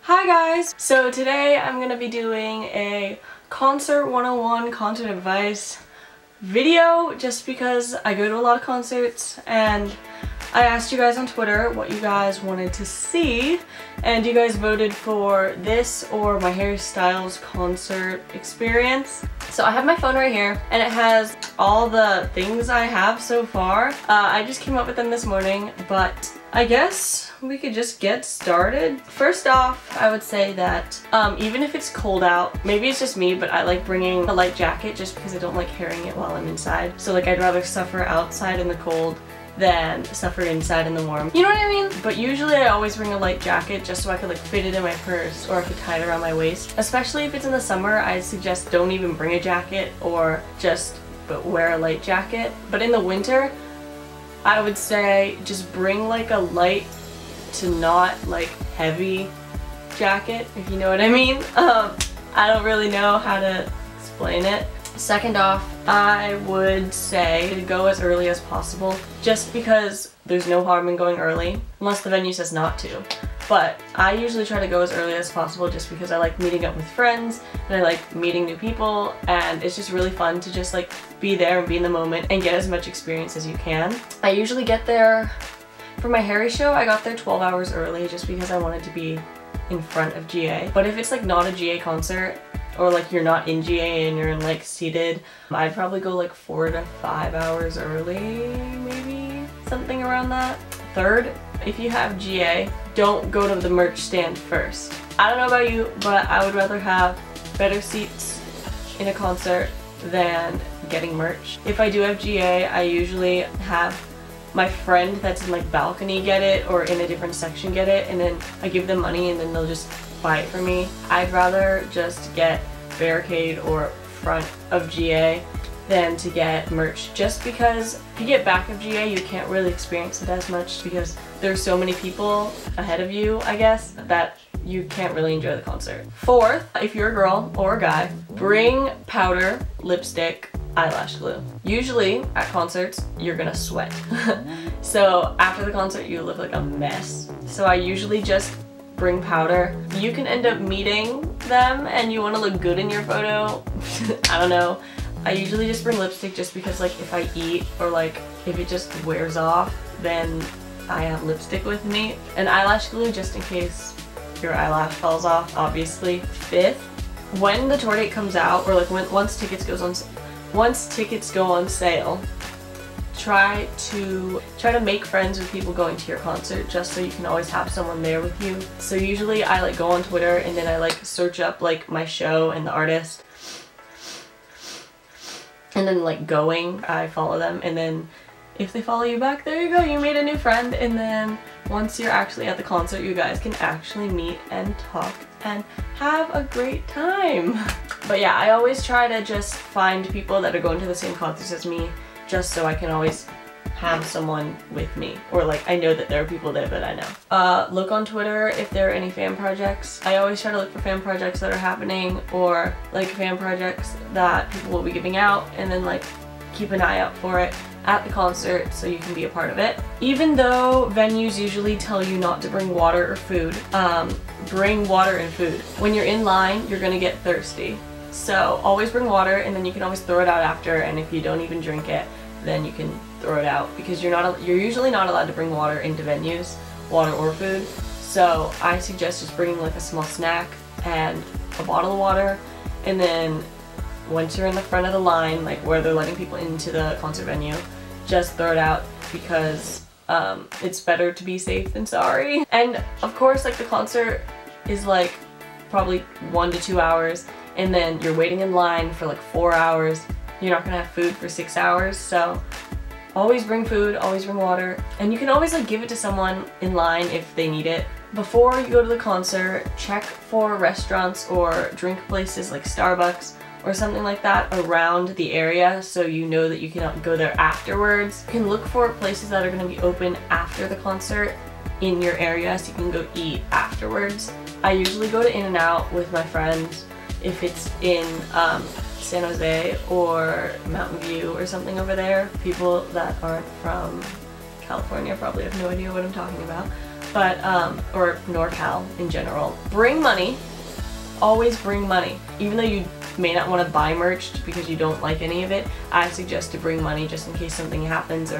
Hi guys! So today I'm going to be doing a Concert 101 concert advice video just because I go to a lot of concerts and I asked you guys on Twitter what you guys wanted to see and you guys voted for this or my Harry Styles concert experience. So I have my phone right here and it has all the things I have so far. I just came up with them this morning, but I guess we could just get started. First off, I would say that even if it's cold out, maybe it's just me, but I like bringing a light jacket just because I don't like carrying it while I'm inside. So like I'd rather suffer outside in the cold than suffer inside in the warm. You know what I mean? But usually I always bring a light jacket just so I could like fit it in my purse or I could tie it around my waist. Especially if it's in the summer, I'd suggest don't even bring a jacket or just wear a light jacket. But in the winter, I would say just bring like a light to not like heavy jacket, if you know what I mean. I don't really know how to explain it. Second off, I would say to go as early as possible just because there's no harm in going early unless the venue says not to. But I usually try to go as early as possible just because I like meeting up with friends and I like meeting new people, and it's just really fun to just like be there and be in the moment and get as much experience as you can. I usually get there for my Harry show. I got there 12 hours early just because I wanted to be in front of GA. But if it's like not a GA concert or like you're not in GA and you're in like seated, I'd probably go like 4 to 5 hours early, maybe something around that. Third, if you have GA, don't go to the merch stand first. I don't know about you, but I would rather have better seats in a concert than getting merch. If I do have GA, I usually have my friend that's in like balcony get it or in a different section get it, and then I give them money and then they'll just buy it for me. I'd rather just get barricade or front of GA than to get merch, just because if you get back of GA you can't really experience it as much because there's so many people ahead of you, I guess, that you can't really enjoy the concert. Fourth, if you're a girl or a guy, bring powder, lipstick, eyelash glue. Usually at concerts you're gonna sweat so after the concert you look like a mess, so I usually just bring powder. You can end up meeting them and you want to look good in your photo. I don't know. I usually just bring lipstick just because like if I eat or like if it just wears off, then I have lipstick with me. And eyelash glue just in case your eyelash falls off, obviously. Fifth, when the tour date comes out or like once tickets go on sale, try to make friends with people going to your concert just so you can always have someone there with you. So usually I like go on Twitter and then I like search up like my show and the artist, and then like I follow them, and then if they follow you back, there you go, you made a new friend. And then once you're actually at the concert, you guys can actually meet and talk and have a great time. But yeah, I always try to just find people that are going to the same concerts as me just so I can always have someone with me, or like I know that there are people there that I know. Look on Twitter if there are any fan projects. I always try to look for fan projects that are happening or like fan projects that people will be giving out, and then like keep an eye out for it at the concert so you can be a part of it. Even though venues usually tell you not to bring water or food, bring water and food. When you're in line, you're gonna get thirsty. So always bring water, and then you can always throw it out after, and if you don't even drink it, then you can throw it out because you're usually not allowed to bring water into venues, water or food. So I suggest just bringing like a small snack and a bottle of water, and then once you're in the front of the line, like where they're letting people into the concert venue, just throw it out because it's better to be safe than sorry. And of course, like the concert is like probably 1 to 2 hours, and then you're waiting in line for like 4 hours. You're not gonna have food for 6 hours, so always bring food, always bring water, and you can always like give it to someone in line if they need it. Before you go to the concert, check for restaurants or drink places like Starbucks or something like that around the area so you know that you can go there afterwards. You can look for places that are going to be open after the concert in your area so you can go eat afterwards. I usually go to In-N-Out with my friends if it's in San Jose or Mountain View or something over there. People that aren't from California probably have no idea what I'm talking about. but, or NorCal in general. Bring money. Always bring money. Even though you may not want to buy merch because you don't like any of it, I suggest to bring money just in case something happens or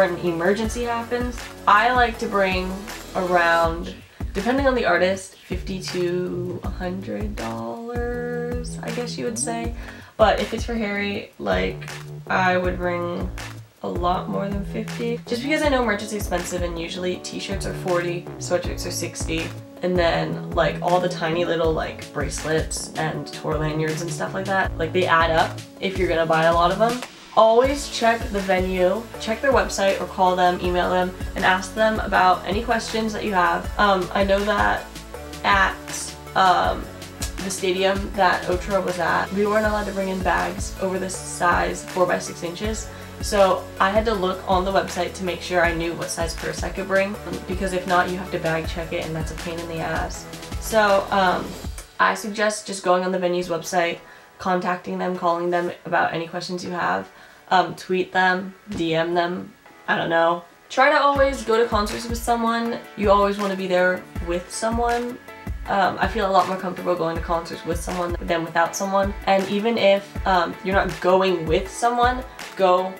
an emergency happens. I like to bring around, depending on the artist, $50 to $100, I guess you would say. But if it's for Harry, like, I would bring a lot more than 50. Just because I know merch is expensive, and usually t-shirts are 40, sweatshirts are 60, and then like all the tiny little like bracelets and tour lanyards and stuff like that, like they add up if you're gonna buy a lot of them. Always check the venue, check their website, or call them, email them, and ask them about any questions that you have. I know that at the stadium that Otra was at, we weren't allowed to bring in bags over the size 4 by 6 inches. So I had to look on the website to make sure I knew what size purse I could bring, because if not, you have to bag check it, and that's a pain in the ass. So I suggest just going on the venue's website, contacting them, calling them about any questions you have, tweet them, DM them, I don't know. Try to always go to concerts with someone. You always want to be there with someone. I feel a lot more comfortable going to concerts with someone than without someone. And even if you're not going with someone, go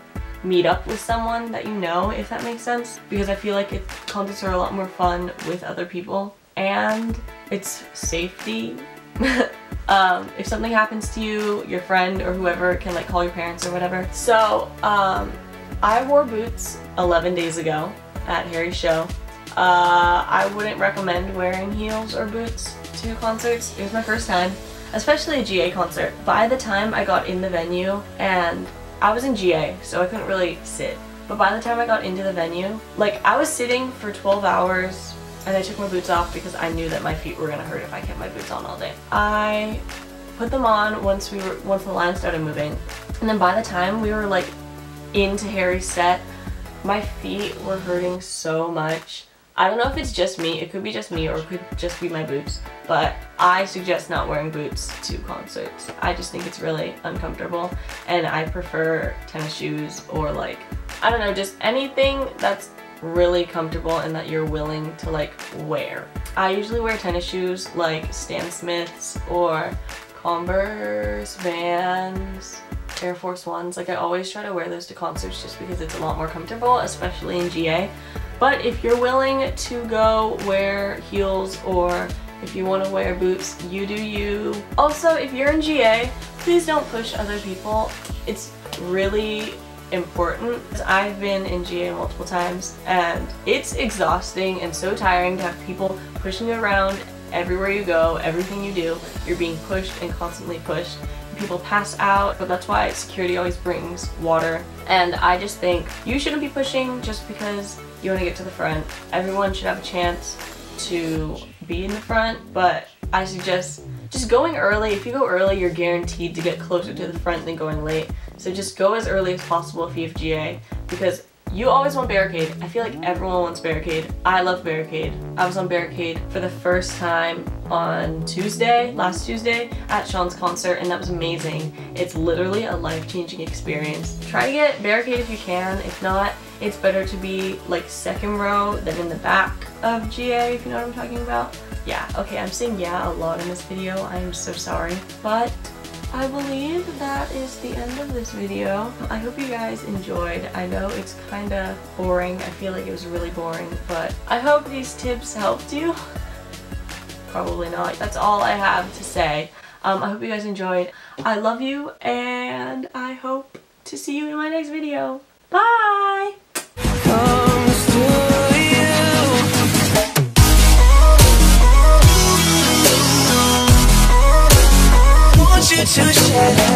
meet up with someone that you know, if that makes sense. Because I feel like concerts are a lot more fun with other people, and it's safety. If something happens to you, your friend or whoever can like call your parents or whatever. So I wore boots 11 days ago at Harry's show. I wouldn't recommend wearing heels or boots to concerts. It was my first time, especially a GA concert. By the time I got in the venue, and I was in GA, so I couldn't really sit, but by the time I got into the venue, like, I was sitting for 12 hours, and I took my boots off because I knew that my feet were gonna hurt if I kept my boots on all day. I put them on once the line started moving, and then by the time we were like into Harry's set, my feet were hurting so much. I don't know if it's just me, it could be just me, or it could just be my boots, but I suggest not wearing boots to concerts. I just think it's really uncomfortable, and I prefer tennis shoes, or like, I don't know, just anything that's really comfortable and that you're willing to like wear. I usually wear tennis shoes like Stan Smiths or Converse, Vans, Air Force Ones. Like, I always try to wear those to concerts just because it's a lot more comfortable, especially in GA. But if you're willing to go wear heels, or if you want to wear boots, you do you. Also, if you're in GA, please don't push other people. It's really important. I've been in GA multiple times, and it's exhausting and so tiring to have people pushing you around everywhere you go, everything you do. You're being pushed and constantly pushed. People pass out, but that's why security always brings water. And I just think you shouldn't be pushing just because you want to get to the front. Everyone should have a chance to be in the front, but I suggest just going early. If you go early, you're guaranteed to get closer to the front than going late. So just go as early as possible if you have GA, because you always want barricade. I feel like everyone wants barricade. I love barricade. I was on barricade for the first time on last Tuesday at Sean's concert, and that was amazing. It's literally a life-changing experience. Try to get barricade if you can. If not, it's better to be like second row than in the back of GA, if you know what I'm talking about. Yeah, okay, I'm saying yeah a lot in this video. I am so sorry. But I believe that is the end of this video. I hope you guys enjoyed. I know it's kind of boring. I feel like it was really boring, but I hope these tips helped you. Probably not. That's all I have to say. I hope you guys enjoyed. I love you, and I hope to see you in my next video. Bye! To share.